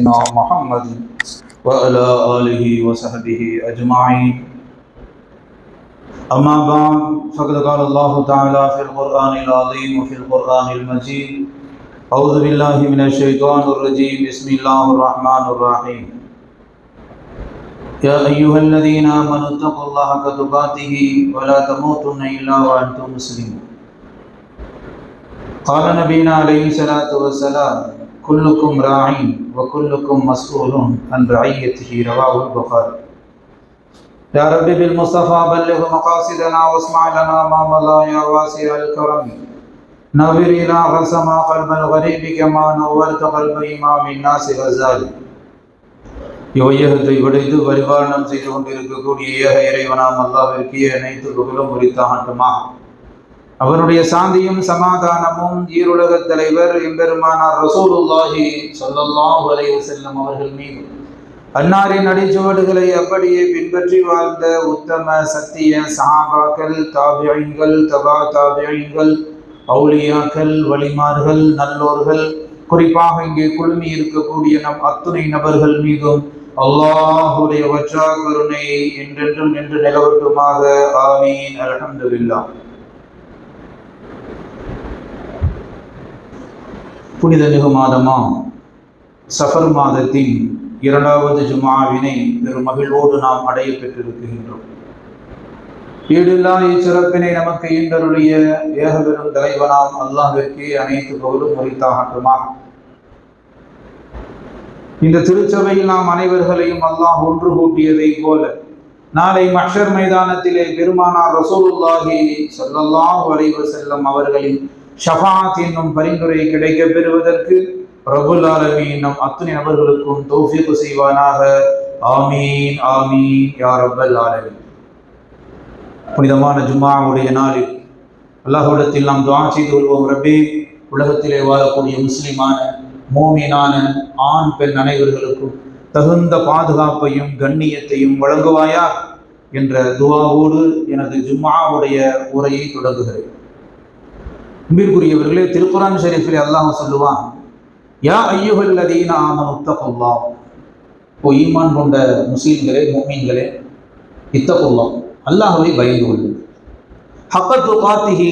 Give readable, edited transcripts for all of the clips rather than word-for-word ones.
محمد وعلى آله وصحبه أجمعين. أما بعد فقد قال الله تعالى في القرآن العظيم وفي القرآن المجيد: أعوذ بالله من الشيطان الرجيم. بسم الله الرحمن الرحيم. يا أيها الذين آمنوا اتقوا الله حق تقاته ولا تموتن إلا وأنتم مسلمون. قال نبينا عليه الصلاة والسلام: كلكم راع وكلكم مسؤول عن رعيته. رواه البخاري. يا رب بالمصطفى بلغ مقاصدنا واسمع لنا ما مضى يا واسع الكرم. نور إلى غسما قلب الغريب كما نورت قلب إمام الناس غزالي. இவையகத்தை படைத்து பரிபாலனம் செய்து கொண்டிருக்கக்கூடிய ஏக இறைவனாம் அல்லாஹ்விற்கு அனைத்து புகழும் உரித்தாகட்டுமா. அவருடைய சாந்தியும் சமாதானமும் ஈருலக தலைவர் எம்பெருமானார் ரசூலுல்லாஹி ஸல்லல்லாஹு அலைஹி வஸல்லம் அவர்கள் மீது, அன்னாரின் அடிச்சுவடுகளை அப்படியே பின்பற்றி வாழ்ந்த உத்தம சத்திய சஹாபாக்கள், தாபிஈன்கள், தபா தாபிஈன்கள், அவுலியாக்கள், வலிமார்கள், நல்லோர்கள், குறிப்பாக இங்கே குழுமி இருக்கக்கூடிய நம் அத்துணை நபர்கள் மீதும் அல்லாஹுடைய வற்றா கருணை என்றென்றும் நின்று நிலவட்டுமாக. ஆமீன். அல்ஹம்துலில்லாஹ். புனித மிகு மாதமாம் சஃபர் மாதத்தின் 2வது ஜுமாவினை பெரும் மகிழ்வோடு நாம் அடைய பெற்றிருக்கின்றோம். ஈடில்லா இச்சிறப்பினை நமக்கு ஈந்தருளிய ஏக பெரும் தலைவனாம் அல்லாஹ்விற்கு அனைத்து புகழும் உரித்தாகட்டுமா. இந்த திருச்சபையில் நாம் அனைவர்களையும் அல்லாஹ் ஒன்று கூட்டியதை போல நாளை மஹ்ஷர் மைதானத்திலே பெருமானார் ரசூலுல்லாஹி ஸல்லல்லாஹு அலைஹி வஸல்லம் அவர்களின் ஷஃபாஅத் என்னும் பரிந்துரை கிடைக்க பெறுவதற்கு ரப்புல் ஆலமீன் நம் அத்தனை நபர்களுக்கும் தௌஃபீக் செய்வானாக. ஆமீன் ஆமீன் யா ரப்பல் ஆலமீன். புனிதமான ஜும்ஆவுடைய நாளில் அல்லாஹ்விடத்தில் நாம் துஆ செய்து கொள்வோம். ரப்பே, உலகத்திலே வாழக்கூடிய முஸ்லிமான மோமினான ஆண் பெண் அனைவர்களுக்கும் தகுந்த பாதுகாப்பையும் கண்ணியத்தையும் வழங்குவாயா என்ற துஆவோடு எனது ஜும்ஆவுடைய உரையை தொடங்குகிறேன். அன்பிற்குரியவர்களே, திருக்குர்ஆன் ஷரீஃபிலே அல்லாஹ் சொல்லுவான்: யா அய்யுஹல்லதீன ஆமனு தக்குல்லாஹ். ஓ ஈமான் கொண்ட முஸ்லிம்களே, முஃமின்களே, இத்தகுல்லாஹ், அல்லாஹ்வை பயந்து கொள்ளுங்கள். ஹக்க துகாத்திஹி,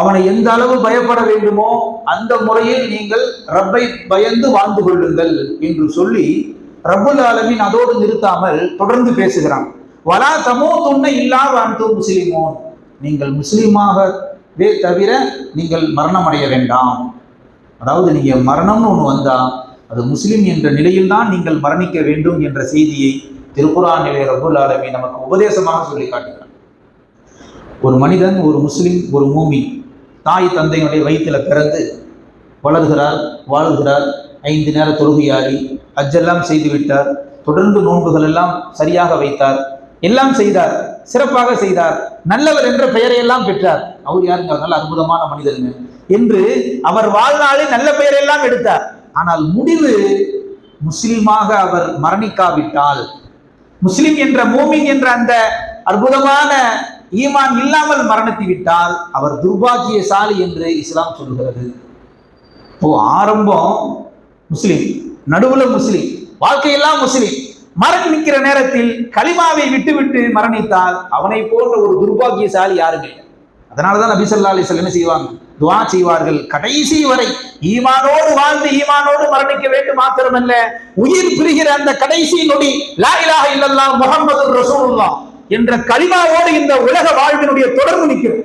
அவனை எந்த அளவு பயப்பட வேண்டுமோ அந்த முறையில் நீங்கள் ரப்பை பயந்து வாழ்ந்து கொள்ளுங்கள் என்று சொல்லி ரப்புல் ஆலமீன் அதோடு நிறுத்தாமல் தொடர்ந்து பேசுகிறான். வலா தமூதுன்ன இல்லா வ அன்தும் முஸ்லிமூன். நீங்கள் முஸ்லிமாகவே தவிர நீங்கள் மரணம் அடைய வேண்டாம். அதாவது நீங்க மரணம்னு ஒன்று வந்தா அது முஸ்லிம் என்ற நிலையில்தான் நீங்கள் மரணிக்க வேண்டும் என்ற செய்தியை திருக்குர்ஆனிலே ரப்புல் ஆலமீன் நமக்கு உபதேசமாக சொல்லி காட்டுகிறார். ஒரு மனிதன், ஒரு முஸ்லிம், ஒரு மூமின் தாய் தந்தையினுடைய வயிற்றில் பிறந்து வளர்கிறார், வாழ்கிறார், 5 நேர தொழுகையாடி, ஹஜ்ஜெல்லாம் செய்து விட்டார், தொடர்ந்து நோன்புகள் எல்லாம் சரியாக வைத்தார், எல்லாம் செய்தார், சிறப்பாக செய்தார், நல்லவர் என்ற பெயரை எல்லாம் பெற்றார். அவர் யாருங்க? நல்ல அற்புதமான மனிதருங்க என்று அவர் வாழ்நாளில் நல்ல பெயரெல்லாம் எடுத்தார். ஆனால் முடிவு முஸ்லிமாக அவர் மரணிக்காவிட்டால், முஸ்லிம் என்ற மூமின் என்ற அந்த அற்புதமான ஈமான் இல்லாமல் மரணித்து விட்டால் அவர் துர்பாக்கியசாலி என்று இஸ்லாம் சொல்கிறது. ஆரம்பம் முஸ்லிம், நடுவுல முஸ்லிம், வாழ்க்கையெல்லாம் முஸ்லிம், மரணிக்கிற நேரத்தில் கலிமாவை விட்டுவிட்டு மரணித்தால் அவனை போன்ற ஒரு துர்பாக்கியசாலி யாருங்க? அதனாலதான் நபி ஸல்லல்லாஹு அலைஹி வஸல்லம் என்ன செய்வாங்க? துஆ செய்வார்கள். கடைசி வரை ஈமானோடு வாழ்ந்து ஈமானோடு மரணிக்க வேண்டும் மாத்திரமல்ல, உயிர் பிரிகிற அந்த கடைசி நொடி லா இலாஹ இல்லல்லாஹ் முஹம்மதுர் ரசூலுல்லாஹ் என்ற கலிமாவோடு இந்த உலக வாழ்வினுடைய தொடர்பு நிற்கிறது.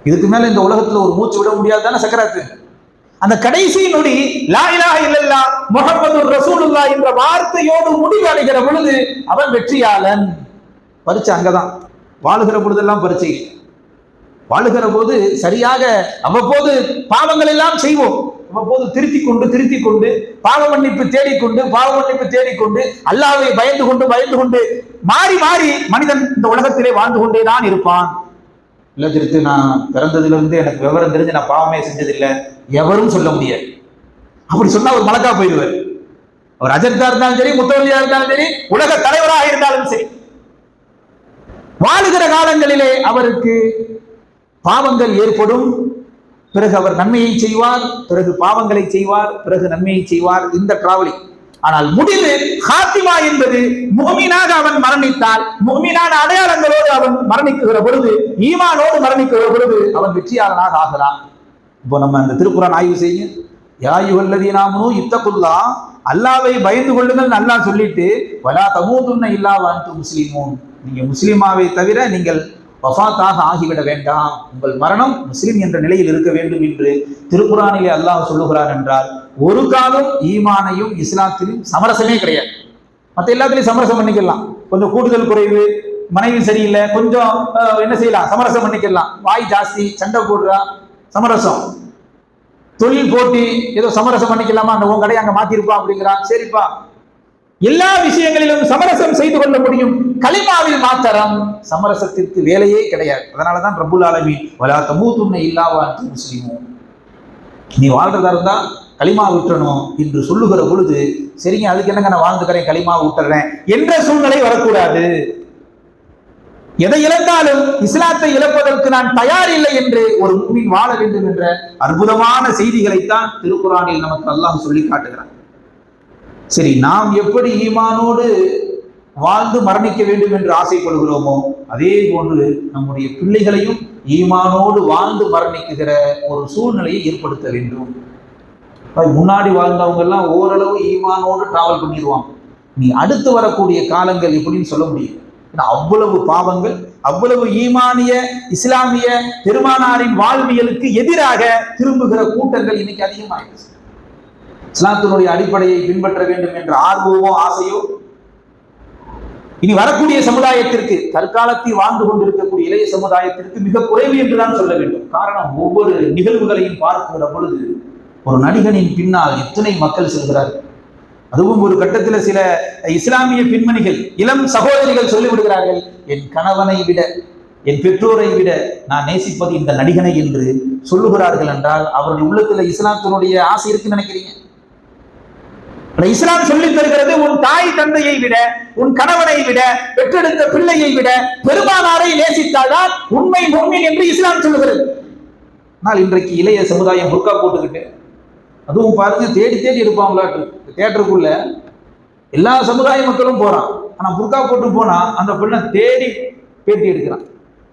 இதுக்கு மேல இந்த உலகத்துல ஒரு மூச்சு விட முடியாது தானே சக்கராத்து. அந்த கடைசி நொடி லா இலாஹ இல்லல்லாஹ் முஹம்மதுர் ரசூலுல்லாஹ் என்ற வார்த்தையோடு முடிவு அடைகிற பொழுது அவன் வெற்றியாளன். பரிச்சை அங்கதான். வாழுகிற பொழுதெல்லாம் பரிச்சை. வாழுகிற போது சரியாக அவ்வப்போது பாவங்கள் எல்லாம் செய்வோம். அவ்வப்போது திருத்தி கொண்டு பாவ மன்னிப்பு தேடிக்கொண்டு அல்லாஹ்வை பயந்து கொண்டு மாறி மனிதன் இந்த உலகத்திலே வாழ்ந்து கொண்டேதான் இருப்பான். இல்ல திருத்து, நான் பிறந்ததிலிருந்து எனக்கு விவரம் தெரிஞ்சு நான் பாவமே செஞ்சதில்லை எவரும் சொல்ல முடியாது. அப்படி சொன்னா ஒரு மலக்கா போயிடுவார். அவர் அஜர்தா இருந்தாலும் சரி, முத்தவலியா இருந்தாலும் சரி, உலக தலைவராக இருந்தாலும் சரி, வாழுகிற காலங்களிலே அவருக்கு பாவங்கள் ஏற்படும், பிறகு அவர் நன்மையை செய்வார், பிறகு பாவங்களை செய்வார், பிறகு நன்மையை செய்வார். இந்த டிராவலிங். ஆனால் முடிவு ஹாத்திமா என்பது முஃமினாக அவன் மரணித்தால், முஃமினான அடையாளங்களோடு அவன் மரணிக்குகிற பொழுது, ஈமானோடு மரணிக்குகிற பொழுது அவன் வெற்றியாளனாக ஆகிறான். இப்போ நம்ம அந்த திருக்குர்ஆன் ஆய்வு செய்யும். யா அய்யுஹல்லதீன ஆமனூ இத்தகுல்லாஹ், அல்லாஹ்வை பயந்து கொள்ளுங்கள் அல்லாஹ் சொல்லிட்டு, வலா தமூதுன்ன இல்லா வ அன்தும் முஸ்லிமூன், நீங்க முஸ்லிமாவை தவிர நீங்கள் வஃபாத்தாக ஆகிவிட வேண்டாம், உங்கள் மரணம் முஸ்லிம் என்ற நிலையில் இருக்க வேண்டும் என்று திருக்குர்ஆனிலே அல்லாஹ் சொல்லுகிறார் என்றால், ஒரு காலம் ஈமானையும் இஸ்லாத்திலும் சமரசமே கிடையாது. மற்ற எல்லாத்திலையும் சமரசம் பண்ணிக்கலாம். கொஞ்சம் கூடுதல் குறைவு, மனைவி சரியில்லை, கொஞ்சம் என்ன செய்யலாம், சமரசம் பண்ணிக்கலாம். வாய் ஜாஸ்தி, சண்டை போடுறா, சமரசம். தொழில் போட்டி, ஏதோ சமரசம் பண்ணிக்கலாமா, அந்த உன் கடையை அங்க மாத்திருப்பா அப்படிங்கிறான், சரிப்பா. எல்லா விஷயங்களிலும் சமரசம் செய்து கொள்ள முடியும். கலிமாவில் மாத்திரம் சமரசத்திற்கு வேலையே கிடையாது. அதனாலதான் ரப்புல் ஆலமீன் வலா தமூதுன்ன இல்லா வ அன்தும் முஸ்லிமூன், நீ வாழ்றதா இருந்தா களிமா விட்டுறணும் என்று சொல்லுகிற பொழுது, சரிங்க அதுக்கு என்னங்க நான் வாழ்ந்துக்கிறேன், களிமா விட்டுறேன் என்ற சூழ்நிலை வரக்கூடாது. எதை இழந்தாலும் இஸ்லாத்தை இழப்பதற்கு நான் தயார் இல்லை என்று ஒரு முஃமின் வாழ வேண்டும் என்ற அற்புதமான செய்திகளைத்தான் திருக்குர்ஆனில் நமக்கு அல்லாஹ் சொல்லி காட்டுகிறான். சரி, நாம் எப்படி ஈமானோடு வாழ்ந்து மரணிக்க வேண்டும் என்று ஆசைப்படுகிறோமோ, அதே போன்று நம்முடைய பிள்ளைகளையும் ஈமானோடு வாழ்ந்து மரணிக்குகிற ஒரு சூழ்நிலையை ஏற்படுத்த வேண்டும். முன்னாடி வாழ்ந்தவங்க எல்லாம் ஓரளவு ஈமானோடு டிராவல் பண்ணிடுவாங்க. நீ அடுத்து வரக்கூடிய காலங்கள் எப்படின்னு சொல்ல முடியும். அவ்வளவு பாவங்கள், அவ்வளவு ஈமானிய இஸ்லாமிய பெருமானாரின் வாழ்வியலுக்கு எதிராக திரும்புகிற கூட்டங்கள் இன்னைக்கு அதிகமாகிடுச்சு. இஸ்லாத்தினுடைய அடிப்படையை பின்பற்ற வேண்டும் என்ற ஆர்வமோ ஆசையோ இனி வரக்கூடிய சமுதாயத்திற்கு, தற்காலத்தில் வாழ்ந்து கொண்டிருக்கக்கூடிய இளைய சமுதாயத்திற்கு மிக குறைவு என்றுதான் சொல்ல வேண்டும். காரணம், ஒவ்வொரு நிகழ்வுகளையும் பார்க்கிற பொழுது ஒரு நடிகனின் பின்னால் எத்தனை மக்கள் செல்கிறார்கள். அதுவும் ஒரு கட்டத்தில் சில இஸ்லாமிய பெண்மணிகள், இளம் சகோதரிகள் சொல்லிவிடுகிறார்கள், என் கணவனை விட, என் பெற்றோரை விட நான் நேசிப்பது இந்த நடிகனை என்று சொல்லுகிறார்கள் என்றால் அவருடைய உள்ளத்துல இஸ்லாத்தினுடைய ஆசை இருக்குன்னு நினைக்கிறீங்க? இஸ்லாம் சொல்லி தருகிறது, உன் தாய் தந்தையை விட, உன் கணவனை விட, பெற்றெடுத்த பிள்ளையை விட பெருமானாரை நேசித்தால்தான் உண்மை முஃமின் என்று இஸ்லாம் சொல்லுகிறது. ஆனால் இன்றைக்கு இளைய சமுதாயம் புர்கா போட்டுக்கிட்டு, அதுவும் பாருங்க தேடி தேடி எடுப்பாங்களா தியேட்டருக்குள்ள, எல்லா சமுதாய மக்களும் போறான். ஆனா புர்கா போட்டு போனா அந்த பெண்ணை தேடி பேட்டி எடுக்கிறான்.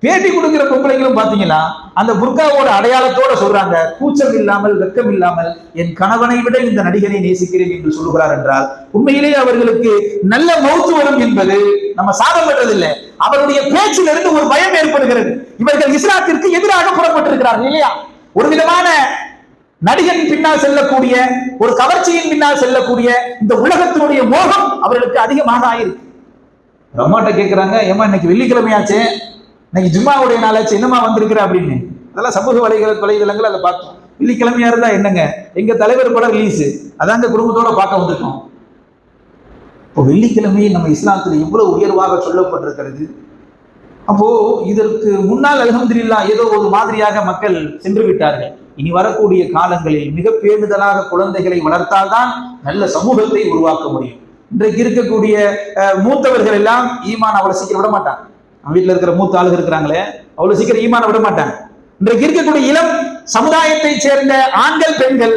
பேட்டி கொடுக்கிற பொம்பளைங்களும் பாத்தீங்கன்னா அந்த புர்காவோட அடையாளத்தோட சொல்றாங்க, கூச்சம் இல்லாமல் வெக்கம் இல்லாமல் என் கணவனை விட இந்த நடிகனை நேசிக்கிறேன் என்று சொல்லுகிறார் என்றால் உண்மையிலேயே அவர்களுக்கு நல்ல மௌத்து வரும் என்பது நம்ம சாதம் பெற்றதில்லை. அவருடைய பேச்சிலிருந்து ஒரு பயம் ஏற்படுகிறது. இவர்கள் இஸ்லாத்திற்கு எதிராக புறப்பட்டிருக்கிறார்கள் இல்லையா? ஒரு விதமான நடிகன் பின்னால் செல்லக்கூடிய, ஒரு கவர்ச்சியின் பின்னால் செல்லக்கூடிய இந்த உலகத்தினுடைய மோகம் அவர்களுக்கு அதிகமாக ஆயிருக்கு. அம்மாட்ட கேட்கிறாங்க, ஏமா இன்னைக்கு வெள்ளிக்கிழமையாச்சே, இன்னைக்கு ஜும்மாவுடைய நாளாச்சு, என்னமா வந்திருக்கிற அப்படின்னு. அதெல்லாம் சமூக வலைதளங்கள் அதை பார்த்தோம். வெள்ளிக்கிழமையா இருந்தா என்னங்க, எங்க தலைவர் படம் ரிலீஸ், அதாங்க குடும்பத்தோட பார்க்க வந்திருக்கோம். இப்போ வெள்ளிக்கிழமை நம்ம இஸ்லாத்துல எவ்வளவு உயர்வாக சொல்லப்பட்டிருக்கிறது. அப்போ இதற்கு முன்னால் அல்ஹம்துலில்லாஹ் ஏதோ ஒரு மாதிரியாக மக்கள் சென்று விட்டார்கள். இனி வரக்கூடிய காலங்களில் மிக பேணுதலாக குழந்தைகளை வளர்த்தால்தான் நல்ல சமூகத்தை உருவாக்க முடியும். இன்றைக்கு இருக்கக்கூடிய மூத்தவர்கள் எல்லாம் ஈமான் அவ்வளவு சீக்கிரம் விட மாட்டாங்க. நம்ம வீட்டில் இருக்கிற மூத்த ஆளுகள் இருக்கிறாங்களே, அவ்வளவு சீக்கிரம் ஈமான் விட மாட்டாங்க. இன்றைக்கு இருக்கக்கூடிய இளம் சமுதாயத்தை சேர்ந்த ஆண்கள் பெண்கள்,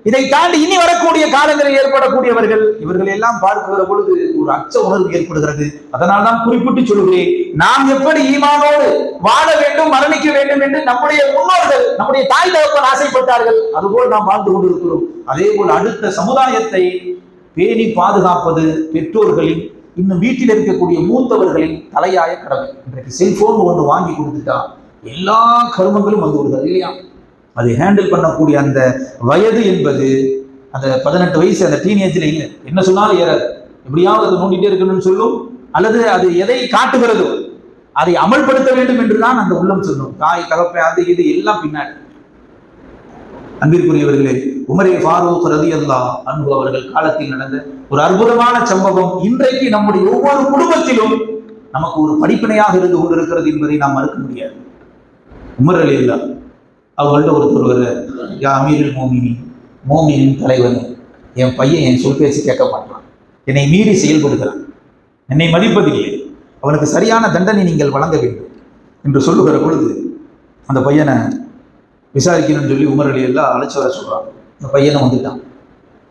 இதை தாண்டி இனி வரக்கூடிய காலங்களில் ஏற்படக்கூடியவர்கள், இவர்கள் எல்லாம் பார்க்கிற பொழுது ஒரு அச்ச உணர்வு ஏற்படுகிறது. அதனால்தான் குறிப்பிட்டு சொல்கிறேன், நாம் எப்படி ஈமானோடு வாழ வேண்டும், மரணிக்க வேண்டும் என்று நம்முடைய முன்னோர்கள், நம்முடைய தாய் தகப்பன் ஆசைப்பட்டார்கள், அதுபோல் நாம் வாழ்ந்து கொண்டிருக்கிறோம். அதே போல் அடுத்த சமுதாயத்தை பேணி பாதுகாப்பது பெற்றோர்களின், இன்னும் வீட்டில் இருக்கக்கூடிய மூத்தவர்களின் தலையாய கடமை. இன்றைக்கு செல்போன் ஒன்று வாங்கி கொடுத்துட்டா எல்லா கருமங்களும் வந்து விடுகிறது இல்லையா? அதை ஹேண்டில் பண்ணக்கூடிய அந்த வயது என்பது அந்த 18 வயசு, அந்த டீனேஜ்ல இல்லை. என்ன சொன்னாலும் ஏறாது, எப்படியாவது அது நோண்டிட்டே இருக்கணும்னு சொல்லும், அல்லது அது எதை காட்டுகிறதோ அதை அமல்படுத்த வேண்டும் என்றுதான் அந்த உள்ளம் சொல்லும். தாய் தகப்பை அது இது எல்லாம் பின்னாடி. அன்பிற்குரியவர்களே, உமரே ஃபாரூக் ரலியல்லாஹு அன்ஹு அவர்கள் காலத்தில் நடந்த ஒரு அற்புதமான சம்பவம் இன்றைக்கு நம்முடைய ஒவ்வொரு குடும்பத்திலும் நமக்கு ஒரு படிப்பினையாக இருந்து கொண்டிருக்கிறது என்பதை நாம் மறுக்க முடியாது. உமர் ரலியல்லாஹு அவங்கள்ட்ட ஒருத்தர், யா அமீருல் மோமினீன், மோமினின் தலைவனே, என் பையன் என் சொல் பேசி கேட்க மாட்டான், என்னை மீறி செயல்படுகிறான், என்னை மதிப்பதில்லை, அவனுக்கு சரியான தண்டனை நீங்கள் வழங்க வேண்டும் என்று சொல்லுகிற பொழுது அந்த பையனை விசாரிக்கணும்னு சொல்லி உமர் அலி எல்லாம் அழைச்சி வர சொல்றாங்க. இந்த பையனை வந்துட்டான்,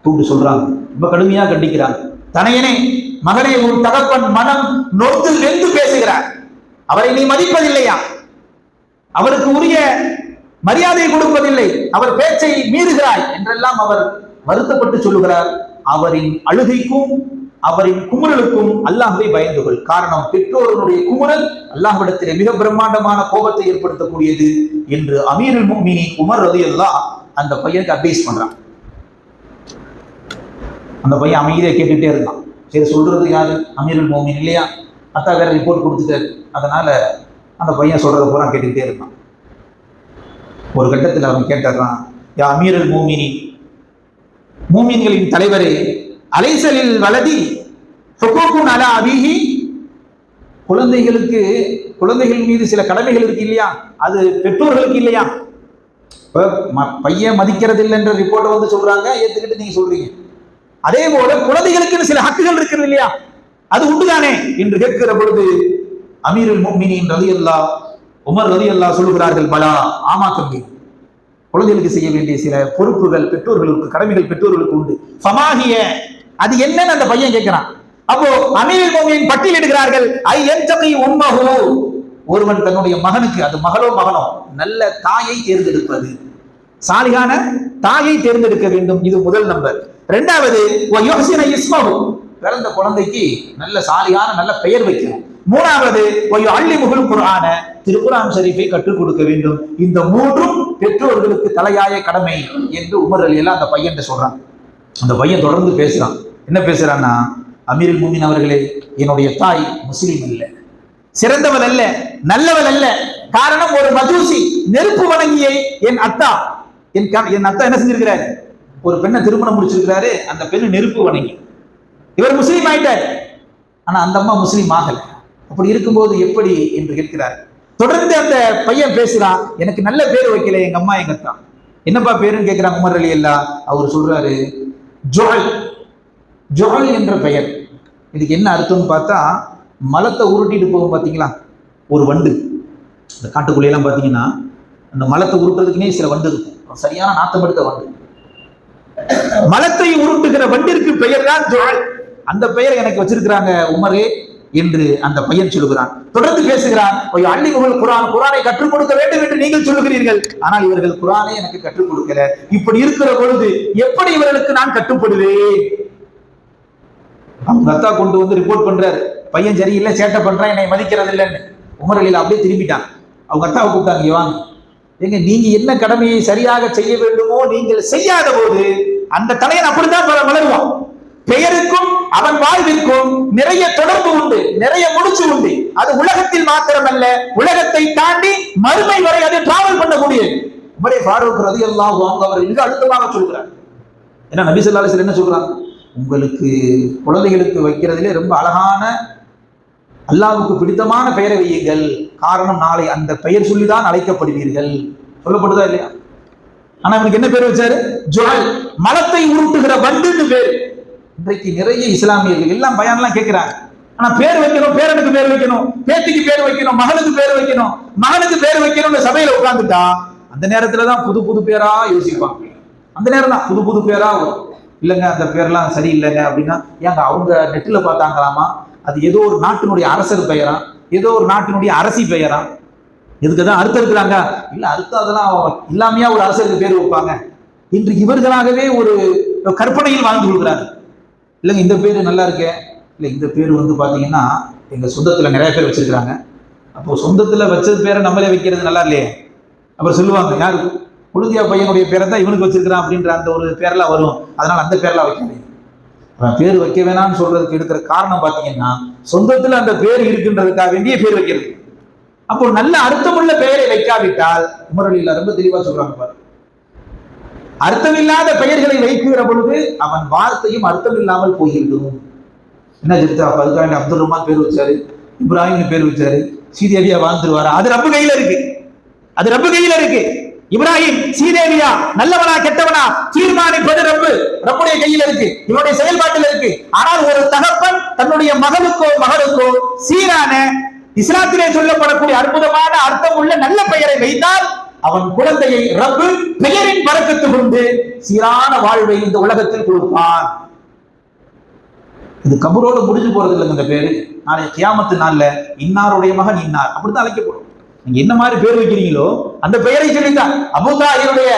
கூப்பிட்டு சொல்றாங்க, ரொம்ப கடுமையா கண்டிக்கிறாங்க. தனையனே, மகனே, உன் தகப்பன் மனம் நொந்து வெந்து பேசுகிறார். அவரை நீ மதிப்பதில்லையா? அவருக்கு உரிய மரியாதை கொடுப்பதில்லை, அவர் பேச்சை மீறுகிறாய் என்றெல்லாம் அவர் வருத்தப்பட்டு சொல்லுகிறார். அவரின் அழுகைக்கும் அவரின் குமுறலுக்கும் அல்லாஹ்வை பயந்து கொள். காரணம், பெற்றோருடைய குமுறல் அல்லாஹ்விடத்திலே மிக பிரம்மாண்டமான கோபத்தை ஏற்படுத்தக்கூடியது என்று அமீருல் முஃமினீன் உமர் ரலியல்லாஹு அந்த பையனுக்கு அட்வைஸ் பண்றான். அந்த பையன் அமைதியை கேட்டுட்டே இருந்தான். சரி, சொல்றது யாரு? அமீருல் முஃமினீன் இல்லையா? அத்தா வேற ரிப்போர்ட் கொடுத்துட்டாரு. அதனால அந்த பையன் சொல்றத பூரா கேட்டுக்கிட்டே இருந்தான். ஒரு கட்டத்தில் அவன் கேட்டான், யா அமீருல் முஃமினீன், மூமின்களின் தலைவரே, அலைசலில் வலதி ஹுகூகுன் அலா அபீஹி, குழந்தைகள் மீது சில கடமைகள் இருக்கு இல்லையா, அது பெற்றோர்களுக்கு இல்லையா? பையன் மதிக்கிறது இல்லை என்ற ரிப்போர்ட்டை வந்து சொல்றாங்க, ஏத்துக்கிட்டு நீங்க சொல்றீங்க. அதே போல குழந்தைகளுக்கு சில ஹக்குகள் இருக்கிறது இல்லையா, அது உண்டுதானே என்று கேட்கிற பொழுது அமீருல் முஃமினீன் ரலியல்லாஹு உமர் ரலியல்லாஹு சொல்லுகிறார்கள், பலா, ஆமா தம்பி, குழந்தைகளுக்கு செய்ய வேண்டிய சில பொறுப்புகள் பெற்றோர்களுக்கு, கடமைகள் பெற்றோர்களுக்கு உண்டு. ஃபமாஹிய, அது என்னன்னு அந்த பையன் கேட்கிறான். அப்போ அமீருல் முஃமினீன் பட்டியலிடுகிறார்கள், ஐ யன்தகி உம்மஹு, ஒருவன் தன்னுடைய மகனுக்கு, அது மகளோ மகனோ, நல்ல தாயை தேர்ந்தெடுப்பது, சாலிகான தாயை தேர்ந்தெடுக்க வேண்டும். இது முதல் நம்பர். இரண்டாவது, வ யுஹ்சின இஸ்மஹு, பிறந்த குழந்தைக்கு நல்ல சாலிகான நல்ல பெயர் வைக்கணும். மூணாவது, அல்லிமுகுல் குர்ஆன, திருக்குர்ஆன் ஷரீஃபை கற்றுக் கொடுக்க வேண்டும். இந்த மூன்றும் பெற்றோர்களுக்கு தலையாய கடமை என்று உமர் அலி எல்லாம் அந்த பையன் சொல்றான். அந்த பையன் தொடர்ந்து பேசுறான். என்ன பேசுறான்னா, அமீருல் முஃமினீன் அவர்களே, என்னுடைய தாய் முஸ்லீம் அல்ல, சிறந்தவள் அல்ல, நல்லவள் அல்ல. காரணம், ஒரு மஜூசி, நெருப்பு வணங்கியை என் அத்தா என்ன செஞ்சிருக்கிறாரு? ஒரு பெண்ணை திருமணம் முடிச்சிருக்கிறாரு. அந்த பெண்ணு நெருப்பு வணங்கி, இவர் முஸ்லீம் ஆயிட்டார், ஆனா அந்த அம்மா முஸ்லீம் ஆகல. அப்படி இருக்கும்போது எப்படி என்று கேட்கிறார். தொடர்ந்து அந்த பையன் பேசுறான், எனக்கு நல்ல பேர் வைக்கல எங்க அம்மா எங்க அத்தா. என்னப்பா பேருன்னு கேட்கிறாங்க உமர் அலி எல்லாம். அவர் சொல்றாரு, ஜுஅல், ஜுஅல் என்ற பெயர். இதுக்கு என்ன அர்த்தம்னு பார்த்தா, மலத்தை உருட்டிட்டு போகும் பார்த்தீங்களா ஒரு வண்டு, இந்த காட்டுக்குள்ளையெல்லாம் பார்த்தீங்கன்னா அந்த மலத்தை உருட்டுறதுக்குனே சில வண்டு இருக்கும், சரியான நாத்தம் எடுத்த வண்டு. மலத்தை உருட்டுகிற வண்டிற்கு பெயர் தான் ஜுஅல். அந்த பெயர் எனக்கு வச்சிருக்கிறாங்க உமரே என்று அந்த பையன் சொல்லுகிறான். தொடர்ந்து பேசுகிறான், அல்லிமுகுல் குர்ஆன், குர்ஆனை கற்றுக் கொடுக்க வேண்டும் என்று நீங்கள் சொல்லுகிறீர்கள், ஆனால் இவர்கள் குர்ஆனை எனக்கு கற்றுக் கொடுக்கல. இப்படி இருக்கிற பொழுது எப்படி இவர்களுக்கு நான் கட்டுப்படுவேன்? அவங்க அத்தா கொண்டு வந்து ரிப்போர்ட் பண்றாரு, பையன் சரியில்லை, சேட்டை பண்றான், என்னை மதிக்கிறது இல்லைன்னு. உமர் அலியில் அப்படியே திரும்பிட்டான். அவங்க அத்தாவை கூப்பிட்டாங்க, வாங்க, எங்க நீங்க என்ன கடமையை சரியாக செய்ய வேண்டுமோ நீங்கள் செய்யாத போது அந்த தலையன் அப்படித்தான் வளருவான். பெயருக்கும் அவன் வாழ்விற்கும் நிறைய தொடர்பு உண்டு, நிறைய முடிச்சு உண்டு. அது உலகத்தில் மாத்திரமல்ல, உலகத்தை தாண்டி மறுமை வரை அது டிராவல் பண்ணக்கூடியது. உமரே ஃபாரூக் ரலியல்லாஹு அன்ஹு அவர் மிக அழுத்தமாக சொல்கிறார். ஏன்னா நபி ஸல்லல்லாஹு அலைஹி வஸல்லம் என்ன சொல்றாங்க, உங்களுக்கு குழந்தைகளுக்கு வைக்கிறதுலே ரொம்ப அழகான, அல்லாஹ்வுக்கு பிடித்தமான பெயரை வையுங்கள். காரணம், நாளை அந்த பெயர் சொல்லிதான் அழைக்கப்படுவீர்கள். சொல்லப்படுதா இல்லையா? ஆனா அவனுக்கு என்ன பேர் வச்சாரு? ஜுஅல், மலத்தை உருட்டுகிற வண்டுன்னு பேர். இன்றைக்கு நிறைய இஸ்லாமியர்கள் எல்லாம் பயான்லாம் கேட்கிறாங்க, ஆனா பேர் வைக்கணும், பேரனுக்கு பேர் வைக்கணும், பேத்திக்கு பேர் வைக்கணும், மகனுக்கு பேர் வைக்கணும், மகனுக்கு பேர் வைக்கணும்னு சபையில உட்கார்ந்துட்டா அந்த நேரத்துலதான் புது புது பேரா யோசிப்பாங்க. அந்த நேரம் தான் புது புது பேரா வரும். இல்லைங்க அந்த பேர்லாம் சரியில்லைங்க அப்படின்னா, ஏங்க அவங்க நெட்டில் பார்த்தாங்களாமா, அது ஏதோ ஒரு நாட்டினுடைய அரசர் பெயரா, ஏதோ ஒரு நாட்டினுடைய அரசி பெயரா, இதுக்கு தான் அர்த்தம் இருக்கிறாங்க. இல்ல அர்த்தம் அதெல்லாம் இல்லாமையா ஒரு அரசருக்கு பேர் வைப்பாங்க. இன்று இவர்களாகவே ஒரு கற்பனையில் வாழ்ந்து கொள்கிறாங்க. இல்லைங்க இந்த பேர் நல்லா இருக்கே, இல்லை இந்த பேர் வந்து பார்த்தீங்கன்னா எங்கள் சொந்தத்தில் நிறைய பேர் வச்சிருக்கிறாங்க, அப்போ சொந்தத்தில் வச்சது பேரை நம்மளே வைக்கிறது நல்லா இல்லையே. அப்புறம் சொல்லுவாங்க, யாரு குழுந்தியா பையனுடைய பேரை தான் இவனுக்கு வச்சிருக்கிறான் அப்படின்ற அந்த ஒரு பேரெல்லாம் வரும், அதனால அந்த பேரெல்லாம் வைக்க முடியும். பேர் வைக்க வேணாம்னு சொல்றதுக்கு இருக்கிற காரணம் பார்த்தீங்கன்னா, சொந்தத்தில் அந்த பேர் இருக்கின்றதுக்காக வேண்டிய பேர் வைக்கிறது. அப்போ நல்ல அர்த்தமுள்ள பெயரை வைக்காவிட்டால், உமர் அலியில் ரொம்ப தெளிவா சொல்றாங்க பாரு, அர்த்தமில்லாத பெயர்களை வைக்கிற பொழுது அவன் வார்த்தையும் அர்த்தம் இல்லாமல் போய்விடும். என்ன ஜித்தா அதுக்காண்டி அப்துல் ரஹ்மான் பேர் வச்சாரு, இப்ராஹிம்னு பேர் வச்சாரு, சீதேவியா வாழ்ந்துருவாரா? அது ரப்பு கையில இருக்கு, அது ரப்பு கையில இருக்கு. இப்ராஹிம் சீதேவியா நல்லவனா கெட்டவனா தீர்மானிப்பது ரப்புடைய கையில இருக்கு, இவனுடைய செயல்பாட்டில் இருக்கு. ஆனால் ஒரு தகப்பன் தன்னுடைய மகனுக்கோ சீரான இஸ்லாத்திலே சொல்லப்படக்கூடிய அற்புதமான அர்த்தம் உள்ள நல்ல பெயரை வைத்தால் அவன் குழந்தையை ரப்பு பெயரின் பரக்கத்து கொண்டு சீரான வாழ்வை இந்த உலகத்தில் கொடுப்பான். இது கபரோடு முடிஞ்சு போறது இல்லைங்க. இந்த பேரு நாளை கியாமத்து நாள்ல இன்னாருடைய மகன் இன்னார் அப்படித்தான் அழைக்கப்படும். நீங்க என்ன மாதிரி பேர் வைக்கிறீங்களோ அந்த பெயரை சொல்லித்தான் அபூதாஹிருடைய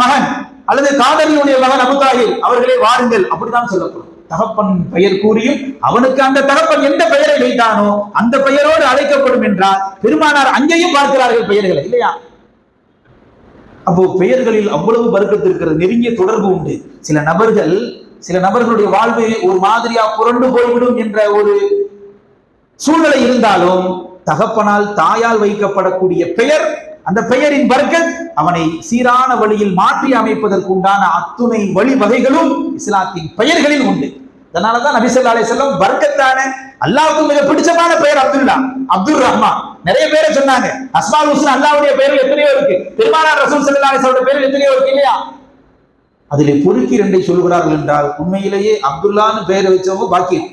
மகன் அல்லது காதலியுடைய மகன் அபூதாஹிர் அவர்களே வாருங்கள் அப்படித்தான் சொல்லப்படும். தகப்பன் பெயர் கூறியும் அவனுக்கு அந்த தகப்பன் எந்த பெயரை வைத்தானோ அந்த பெயரோடு அழைக்கப்படும் என்றால் பெருமானார் அங்கேயும் பார்க்கிறார்கள் பெயர்களை, இல்லையா? அப்போ பெயர்களில் அவ்வளவு பரக்கத்து இருக்கிறது, நெருங்கிய தொடர்பு உண்டு. சில நபர்களுடைய வாழ்வு ஒரு மாதிரியா புரண்டு போய்விடும் என்ற ஒரு சூழ்நிலை இருந்தாலும் தகப்பனால் தாயால் வைக்கப்படக்கூடிய பெயர், அந்த பெயரின் பரக்கத் அவனை சீரான வழியில் மாற்றி அமைப்பதற்குண்டான அத்துணை வழிவகைகளும் இஸ்லாத்தின் பெயர்களில் உண்டு. அதனாலதான் நபி ஸல்லல்லாஹு அலைஹி வஸல்லம் பரக்கத்தான அல்லாஹ்வுக்கு மிக பிடிச்சமான பெயர் அப்துல்லா, அப்துர் ரஹ்மான். நிறைய பேரை சொன்னாங்க. அஸ்மாஉல் ஹுஸ்னா அல்லாஹ்வுடைய பெயர்கள் எத்தனையோ இருக்கு. பெருமானார் ரசூல் ஸல்லல்லாஹு அலைஹி வஸல்லம் பெயர்கள் எத்தனையோ இருக்கு, இல்லையா? அதிலே பொறுக்கி இரண்டை சொல்கிறார்கள் என்றால் உண்மையிலேயே அப்துல்லான்னு பெயர் வைச்சவங்க பாக்கியம்,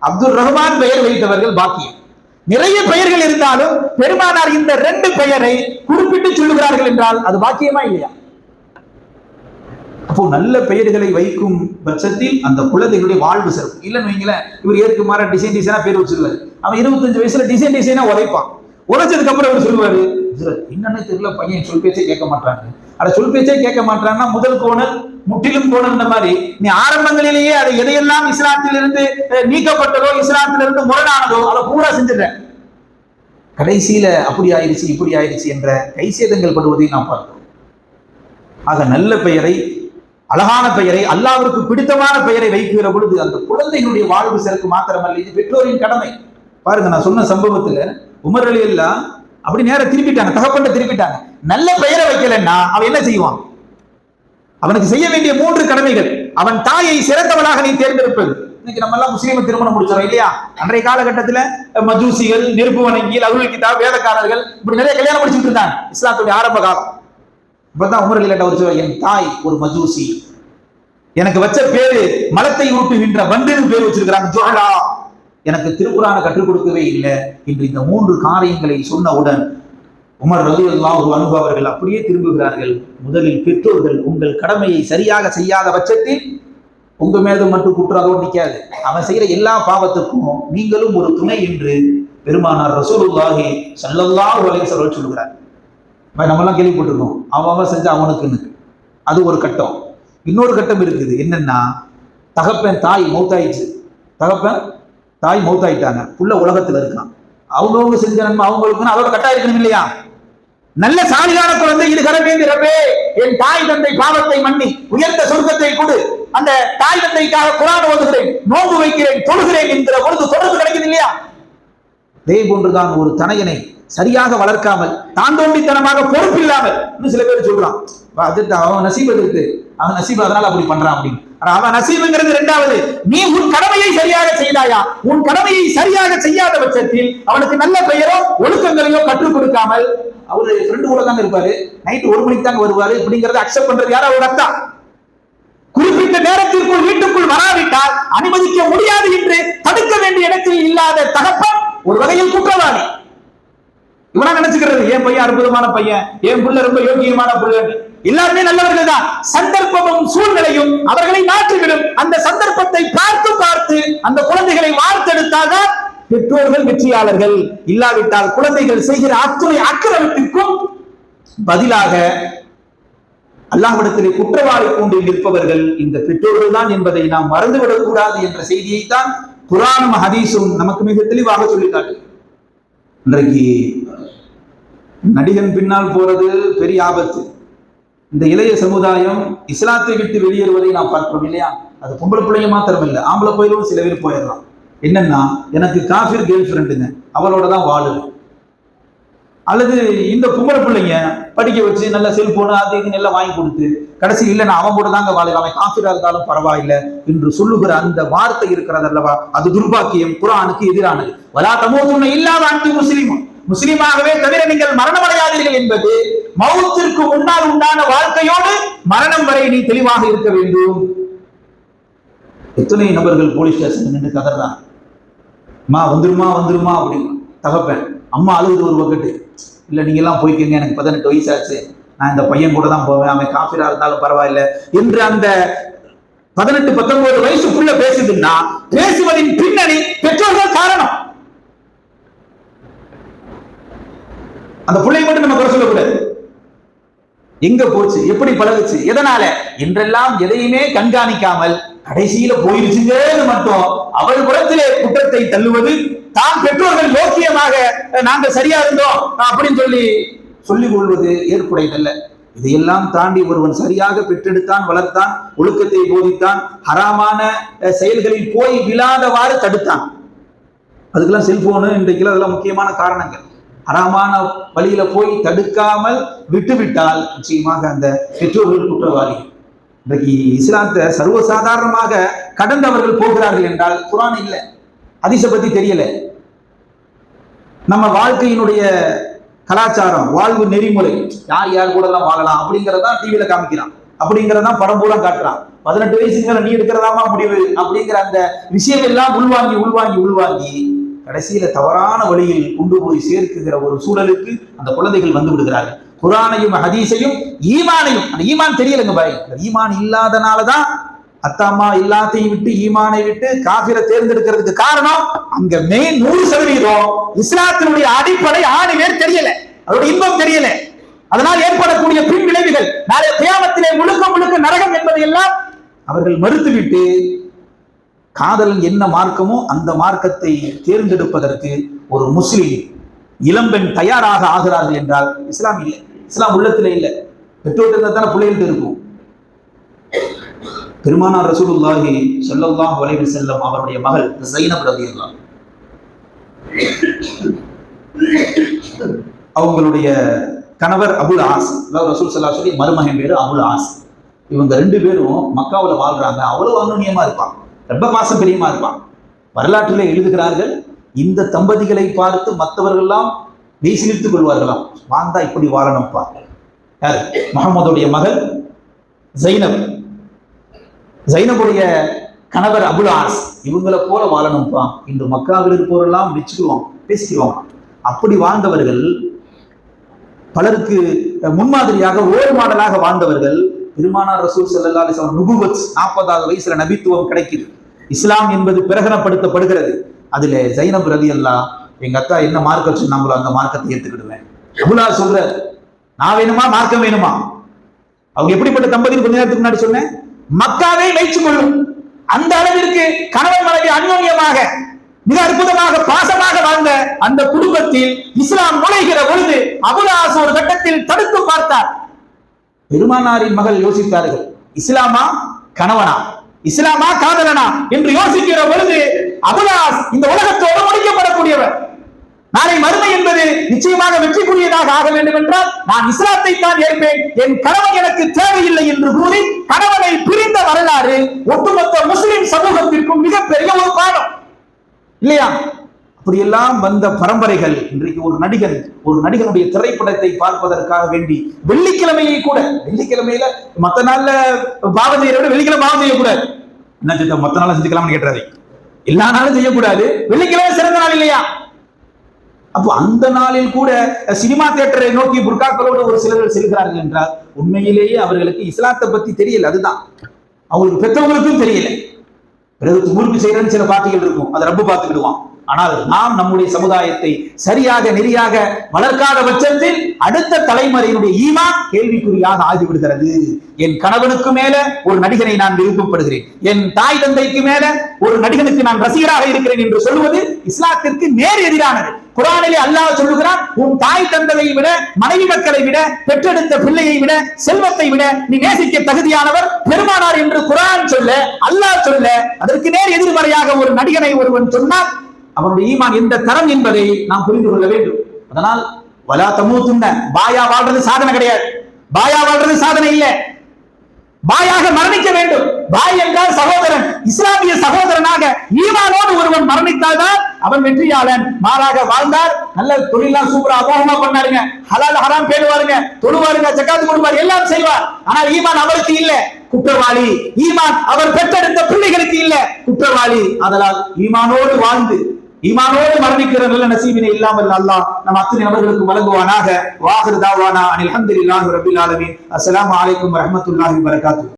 அப்துல் ரஹ்மான் பெயர் வைத்தவர்கள் பாக்கியம். நிறைய பெயர்கள் இருந்தாலும் பெருமானார் இந்த 2 பெயரை குறிப்பிட்டு சொல்லுகிறார்கள் என்றால் அது பாக்கியமா இல்லையா? அப்போ நல்ல பெயர்களை வைக்கும் பட்சத்தில் அந்த குழந்தைகளுடைய வாழ்வு சிறப்பு. இல்லைன்னு வைங்களேன், இவர் ஏற்கு மாற டிசைனா பேர் வச்சிருவாரு. அவன் 25 வயசுல டிசைனா உரைப்பான். உரைச்சதுக்கு அப்புறம் அவர் சொல்லுவாரு, என்னன்னு தெரியல, பையன் சொல் பேச்சே கேட்க மாட்டாங்க. அட சொல் பேச்சே கேட்க மாட்டான்னா முதல் கோணல் முற்றிலும் கோணல். இந்த மாதிரி நீ ஆரம்பங்களிலேயே அதை எதையெல்லாம் இஸ்லாத்திலிருந்து நீக்கப்பட்டதோ இஸ்லாத்திலிருந்து முரணானதோ அதை பூரா செஞ்சிடற, கடைசியில அப்படி ஆயிடுச்சு இப்படி ஆயிடுச்சு என்ற கைசேதங்கள் படுவதை நாம் பார்க்கிறோம். ஆக நல்ல பெயரை, அழகான பெயரை, அல்லாஹ்விற்கு பிடித்தமான பெயரை வைக்கிற பொழுது அந்த குழந்தைகளுடைய வாழ்வு சிறப்பு மாத்திரமல்ல, இது பெற்றோரின் கடமை. பாருங்க, நான் சொன்ன சம்பவத்துல உமர் ரலியல்லாஹு அப்படி நேரம் திருப்பிட்டாங்க, தகப்பன்ட்ட திருப்பிட்டாங்க. நல்ல பெயரை வைக்கலன்னா அவன் என்ன செய்வான்? அவனுக்கு செய்ய வேண்டிய 3 கடமைகள். அவன் தாயை சிறந்தவளாக நீ தேர்ந்தெடுப்பது. இன்னைக்கு நம்ம எல்லாம் முஸ்லீமை திருமணம் முடிச்சோம், இல்லையா? அன்றைய காலகட்டத்தில் மஜூசிகள், நெருப்பு வணங்கிகள், அருள் கிதாப், வேதக்காரர்கள் இப்படி நிறைய கல்யாணம் முடிச்சுட்டு இருந்தாங்க. இஸ்லாத்துடைய ஆரம்ப காலம். இப்பதான் உமர் ரலியல்லாஹு ஒரு சொல்ல, என் தாய் ஒரு மஜூசி, எனக்கு வச்ச பேரு மலத்தை உருட்டுகின்ற வண்டுன்னு பேர் வச்சிருக்கிறாங்க, ஜுஹலா. எனக்கு திருக்குரானை கற்றுக் கொடுக்கவே இல்லை என்று இந்த 3 காரியங்களை சொன்னவுடன் உமர் ரலியல்லாஹு அன்ஹு அவர்கள் அப்படியே திரும்புகிறார்கள். முதலில் பெற்றோர்கள் உங்கள் கடமையை சரியாக செய்யாத பட்சத்தில் உங்க மீது மட்டும் குற்றதோடு நிற்காது, அவன் செய்யற எல்லா பாவத்துக்கும் நீங்களும் ஒரு துணை என்று பெருமானார் ரசூலுல்லாஹி ஸல்லல்லாஹு அலைஹி வஸல்லம் சொல்கிறார். நம்ம எல்லாம் கேள்விப்பட்டிருக்கோம், அவன் செஞ்ச அவனுக்குன்னு. அது ஒரு கட்டம். இன்னொரு கட்டம் இருக்குது. என்னன்னா, தகப்பன் தாய் மௌத்தாயிடுச்சு, தகப்பன் தாய் மௌத்தாயிட்டாங்க, புள்ள உலகத்துல இருக்கான், அவங்கவுங்க செஞ்ச நன்மை அவங்களுக்குன்னு அதோட கட்டாயம் இருக்கணும், இல்லையா? நல்ல சாலிகான குழந்தை இது கர வேண்டி, ரப்பே என் தாய் தந்தை பாவத்தை மன்னி உயர்ந்த சொர்க்கத்தை கொடு, அந்த தாய் தந்தைக்காக குர்ஆன் ஓதுகிறேன், நோன்பு வைக்கிறேன், தொழுகிறேன் என்கிற பொழுது தொடர்பு கிடைக்குது, இல்லையா? இதே போன்றுதான் ஒரு தனையனை சரியாக வளர்க்காமல் தாந்தோண்டித்தனமாக பொறுப்பில்லாமல், இன்னும் சில பேர் சொல்றான் அவன் நசீபு இருக்கு, அவன் நசீபு அதனால அப்படி பண்றான் அப்படின்னு. அவன் நசீபுங்கிறது 2வது. நீ உன் கடமையை சரியாக செய்தாயா? உன் கடமையை சரியாக செய்யாத பட்சத்தில் அவனுக்கு நல்ல பெயரோ ஒழுக்கங்களையோ கற்றுக் கொடுக்காமல் அவரு ஃப்ரெண்டு கூட தான் இருப்பாரு, நைட்டு 1 மணிக்கு தான் வருவாரு, இப்படிங்கறத அக்செப்ட் பண்றது யாரோ ஒரு அத்தா. குறிப்பிட்ட நேரத்திற்குள் வீட்டுக்குள் வராவிட்டால் அனுமதிக்க முடியாது என்று தடுக்க வேண்டிய இடத்தில் இல்லாத தகப்பன் ஒரு வகையில் குற்றவாளி. இவனா நினைச்சுக்கிறது, என் பையன் அற்புதமான பையன், என் புள்ள ரொம்ப யோகியமான புள்ள, எல்லாருமே நல்லவர்கள் தான். சந்தர்ப்பமும் சூழ்நிலையும் அவர்களை மாற்றிவிடும். அந்த சந்தர்ப்பத்தை பார்த்து பார்த்து அந்த குழந்தைகளை வார்த்தெடுத்தால்தான் பெற்றோர்கள் வெற்றியாளர்கள். இல்லாவிட்டால் குழந்தைகள் செய்கிற அத்துணை அக்கிரமத்திற்கும் பதிலாக அல்லாஹ்விடத்திலே குற்றவாளி கூண்டு நிற்பவர்கள் இந்த பெற்றோர்கள் தான் என்பதை நாம் மறந்துவிடக் கூடாது என்ற செய்தியைத்தான் குர்ஆனும் ஹதீஸும் நமக்கு மிக தெளிவாக சொல்லிக்காட்டு. இன்றைக்கு நடிகன் பின்னால் போறது பெரிய ஆபத்து. இந்த இளைய சமுதாயம் இஸ்லாத்தை விட்டு வெளியேறுவதை நாம் பார்க்கிறோம், இல்லையா? அது பொம்பளை பிள்ளைங்க மாத்திரம் இல்லை, ஆம்பளை போயிலும் சில பேர் போயிடலாம். என்னன்னா, எனக்கு காஃபிர் கேர்ள் ஃப்ரெண்டுங்க, அவளோட தான் வாழுவேன். அல்லது இந்த பொம்பளை பிள்ளைங்க படிக்க வச்சு நல்ல செல்போனு அது இது எல்லாம் வாங்கி கொடுத்து கடைசி இல்லை நான் அவன் கூட தாங்க வாழுவேன், அவன் காஃபிரா இருந்தாலும் பரவாயில்லை என்று சொல்லுகிற அந்த வார்த்தை இருக்கிறது அல்லவா, அது துர்பாக்கியம், குர்ஆனுக்கு எதிரானது. வலா தமூதுன்ன இல்லா வஅன்தும் முஸ்லிமூன், முஸ்லிமாகவே தவிர நீங்கள் மரணமடையாதீர்கள் என்பது மௌத்திற்கு முன்னால் உண்டான வாழ்க்கையோடு மரணம் வரை நீ தெளிவாக இருக்க வேண்டும். எத்தனை நபர்கள் போலீஸ் ஸ்டேஷன் நின்று கதறான், மா வந்துருமா வந்துருமா அப்படின்னு. தகப்பன் அம்மா அழுகுது ஒரு பக்கெட்டு, இல்லை நீங்க எல்லாம் போய்க்கங்க, எனக்கு 18 வயசு ஆச்சு, நான் இந்த பையன் கூட தான் போவேன், அவன் காஃபிரா இருந்தாலும் பரவாயில்ல என்று அந்த 18-19 வயசுக்குள்ள பேசுதுன்னா பேசுவதின் பின்னணி பெற்றோர்கள் காரணம். அந்த பிள்ளையை மட்டும் நம்ம குறை சொல்லக்கூடாது. எங்க போச்சு, எப்படி பழகுச்சு, எதனால என்றெல்லாம் எதையுமே கண்காணிக்காமல் கடைசியில போயிருச்சுங்கிறது மட்டும் அவள் புறத்திலே குற்றத்தை தள்ளுவது, தான் பெற்றோர்கள் யோக்கியமாக நாங்கள் சரியா இருந்தோம் அப்படின்னு சொல்லிக் கொள்வது ஏற்புடையதல்ல. இதையெல்லாம் தாண்டி ஒருவன் சரியாக பெற்றெடுத்தான், வளர்த்தான், ஒழுக்கத்தை போதித்தான், ஹராமான செயல்களில் போய் விழாதவாறு தடுத்தான். அதுக்கெல்லாம் செல்போனு இன்றைக்கு அதெல்லாம் முக்கியமான காரணங்கள். ஹராமான வழியில போய் தடுக்காமல் விட்டுவிட்டால் நிச்சயமாக அந்த பெற்றோர்கள் குற்றவாளி. இன்றைக்கு இஸ்லாத்தை சர்வசாதாரணமாக கடந்தவர்கள் போகிறார்கள் என்றால் குர்ஆன் இல்லை, ஹதீஸை பத்தி தெரியல, நம்ம வாழ்க்கையினுடைய கலாச்சாரம், வாழ்வு நெறிமுறை, யார் யார் கூட எல்லாம் வாழலாம் அப்படிங்கிறதான் டிவியில காமிக்கிறான், அப்படிங்கிறதான் படம் பூரா காட்டுறான். 18 வயசுக்கு மேல நீ எடுக்கிறதாமா முடிவு அப்படிங்கிற அந்த விஷயம் எல்லாம் உள்வாங்கி உள்வாங்கி உள்வாங்கி கடைசியில தவறான வழியில் கொண்டு போய் சேர்க்குகிற ஒரு சூழலுக்கு அந்த குழந்தைகள் வந்து விடுகிறார்கள். குர்ஆனையும் ஹதீஸையும் ஈமானையும், அந்த ஈமான் தெரியலங்க பாய், ஈமான் இல்லாதனாலதான் அத்தா அம்மா எல்லாத்தையும் விட்டு ஈமானை விட்டு காஃபிரை தேர்ந்தெடுக்கிறதுக்கு காரணம் அங்க மெயின் 100% இஸ்லாத்தினுடைய அடிப்படை ஆணிவேர் தெரியல, அதோட இன்பம் தெரியல. அதனால் ஏற்படக்கூடிய பின் விளைவுகள் நாளை கியாமத்திலே முழுக்க முழுக்க நரகம் என்பதை எல்லாம் அவர்கள் மறுத்துவிட்டு காதலன் என்ன மார்க்கமோ அந்த மார்க்கத்தை தேர்ந்தெடுப்பதற்கு ஒரு முஸ்லிம் இளம்பெண் தயாராக ஆகிறார்கள் என்றால் இஸ்லாம் இல்லை, இஸ்லாம் உள்ளத்திலே இல்லை. பெற்றோர் இருந்தால் தானே பிள்ளைகள்கிட்ட இருக்கும். பெருமானார் ரசூலுல்லாஹி ஸல்லல்லாஹு அலைஹி வஸல்லம் அவருடைய மகள் ஸைனப் ரலியல்லாஹு அவங்களுடைய கணவர் அபுல் ஆஸ், அதாவது ரசூல் ஸல்லல்லாஹு அலைஹி வஸல்லம் மருமகன் பேரு அபுல் ஆஸ். இவங்க 2 பேரும் மக்காவில் வாழ்றாங்க. அவ்வளவு அனுநியமா இருப்பான், ரொம்ப பாசம் பிரியமா இருப்பான். வரலாற்றிலே எழுதுகிறார்கள், இந்த தம்பதிகளை பார்த்து மற்றவர்கள்லாம் மெய்சிலிர்த்துக் கொள்வார்களாம், வாழ்ந்தா இப்படி வாழணும்ப்பா. யார்? முஹம்மதுடைய மகள் ஸைனப், ஸைனபுடைய கணவர் அபுல் ஆஸ், இவங்களை போல வாழணும்ப்பா. இன்று மக்காவில் இருப்பவரெல்லாம் வச்சுக்குவான், பேசிக்குவாங்க. அப்படி வாழ்ந்தவர்கள், பலருக்கு முன்மாதிரியாக ரோல் மாடலாக வாழ்ந்தவர்கள். பெருமானார் ரசூல் ஸல்லல்லாஹு அலைஹி வஸல்லம் நுபுவத் 40வது வயசுல நபித்துவம் கிடைக்குது, இஸ்லாம் என்பது பிரகடனப்படுத்தப்படுகிறது. அதுல ஸைனப் ரலியல்லாஹு, எங்க அத்தா என்ன மார்க்கம் சொன்னாங்களோ அந்த மார்க்கத்தை ஏத்துக்கிடுவேன். அபுலா சொல்ற, நான் வேணுமா மார்க்கம் வேணுமா? அவங்க எப்படிப்பட்ட தம்பதி கொஞ்ச நேரத்துக்கு முன்னாடி சொன்னேன், மக்காவை வைத்துக் கொள்ளும் அந்த அளவிற்கு கணவன் மனைவி அந்யோன்யமாக மிக அற்புதமாக பாசமாக வாழ்ந்த அந்த குடும்பத்தில் இஸ்லாம் நுழைகிற பொழுது அபுலாஸ் ஒரு கட்டத்தில் தடுத்து பார்த்தார். பெருமானாரின் மகள் யோசித்தார்கள், இஸ்லாமா கணவனா, இஸ்லாமா காதலனா என்று யோசிக்கிற பொழுது அபுலாஸ் இந்த உலகத்தோடு முடிக்கப்படக்கூடியவர். நாளை மறுமை என்பது நிச்சயமாக வெற்றிக்குரியதாக ஆக வேண்டும் என்றால் நான் இஸ்லாத்தை தான் ஏற்பேன், என் கணவன் எனக்கு தேவையில்லை என்று கூறி கணவனை பிரிந்த வரலாறு ஒட்டுமொத்த முஸ்லிம் சமூகத்திற்கும் மிகப்பெரிய ஒரு பாடம் இல்லையா? அப்படியெல்லாம் வந்த பரம்பரைகள். இன்றைக்கு ஒரு நடிகனுடைய திரைப்படத்தை பார்ப்பதற்காக வேண்டி வெள்ளிக்கிழமையை கூட, வெள்ளிக்கிழமையில மற்ற நாள்ல பாவம் செய்யற விட வெள்ளிக்கிழமை பாவம் செய்யக்கூடாது. என்ன சித்த மற்ற நாள் செஞ்சுக்கலாம்னு கேட்டாரு, எல்லா நாளும் செய்யக்கூடாது, வெள்ளிக்கிழமை சிறந்த நாள் இல்லையா? அப்போ அந்த நாளில் கூட சினிமா தியேட்டரை நோக்கி புர்காக்களோடு ஒரு சிலர்கள் செல்கிறார்கள் என்றால் உண்மையிலேயே அவர்களுக்கு இஸ்லாத்தை பத்தி தெரியல. அதுதான் அவங்களுக்கு பெற்றவங்களுக்கும் தெரியல. பிறகு முறுக்கு செய்யறன்னு சில பாட்டிகள் இருக்கும், அதை ரப்பு பார்த்துக்கிடுவான். ஆனால் நாம் நம்முடைய சமுதாயத்தை சரியாக நெறியாக வளர்க்காத பட்சத்தில் அடுத்த தலைமுறையினுடைய ஈமான் கேள்விக்குறியாக ஆகிவிடுகிறது. என் கணவனுக்கு மேல ஒரு நடிகனை நான் விருப்பப்படுகிறேன், என் தாய் தந்தைக்கு மேல ஒரு நடிகனுக்கு நான் ரசிகராக இருக்கிறேன் என்று சொல்வது இஸ்லாத்திற்கு நேர் எதிரானது. குர்ஆனிலே அல்லாஹ் சொல்லுகிறான், உன் தாய் தந்தையை விட, மனைவி மக்களை விட, பெற்றெடுத்த பிள்ளையை விட, செல்வத்தை விட நீ நேசிக்க தகுதியானவர் பெருமானார் என்று குர்ஆன் சொல்ல, அல்லாஹ் சொல்ல, அதற்கு நேர் எதிர்மறையாக ஒரு நடிகனை ஒருவன் சொன்னால் அவனுடைய ஈமான் எந்த தரம் என்பதை நாம் புரிந்து கொள்ள வேண்டும். அதனால் வலா தமூத்துன்ன, பாயா வாழ்றது சாதனை கிடையாது, பாயா வாழ்றது சாதனை இல்லை, பாயாக மரணிக்க வேண்டும். பாய் என்றால் சகோதரன், இஸ்லாமிய சகோதரனாக ஈமானோடு ஒருவன் மரணித்தால்தான் அவன் வெற்றியாளன். மாறாக வாழ்ந்தார், நல்ல தொழிலாம் சூப்பரா அமோகமா பண்ணாருங்க, ஹலால் ஹராம் பேணுவாருங்க, தொழுவாருங்க, ஜக்காத் கொடுப்பார், எல்லாம் செய்வார். ஆனால் ஈமான் அவருக்கு இல்ல, குற்றவாளி. ஈமான் அவர் பெற்றெடுத்த பிள்ளைகளுக்கு இல்ல, குற்றவாளி. அதனால் ஈமானோடு வாழ்ந்து ஈமானோடு மரணிக்கிற நல்ல நசீபினை இல்லாமல் அல்லாஹ் நம் அத்தனை நபர்களுக்கு வழங்குவானாக. வாஹிர் தாவானா அனில் ஹம்துலில்லாஹி ரப்பில் ஆலமீன். அஸ்ஸலாமு அலைக்கும் வரஹ்மத்துல்லாஹி வபரகாத்துஹு.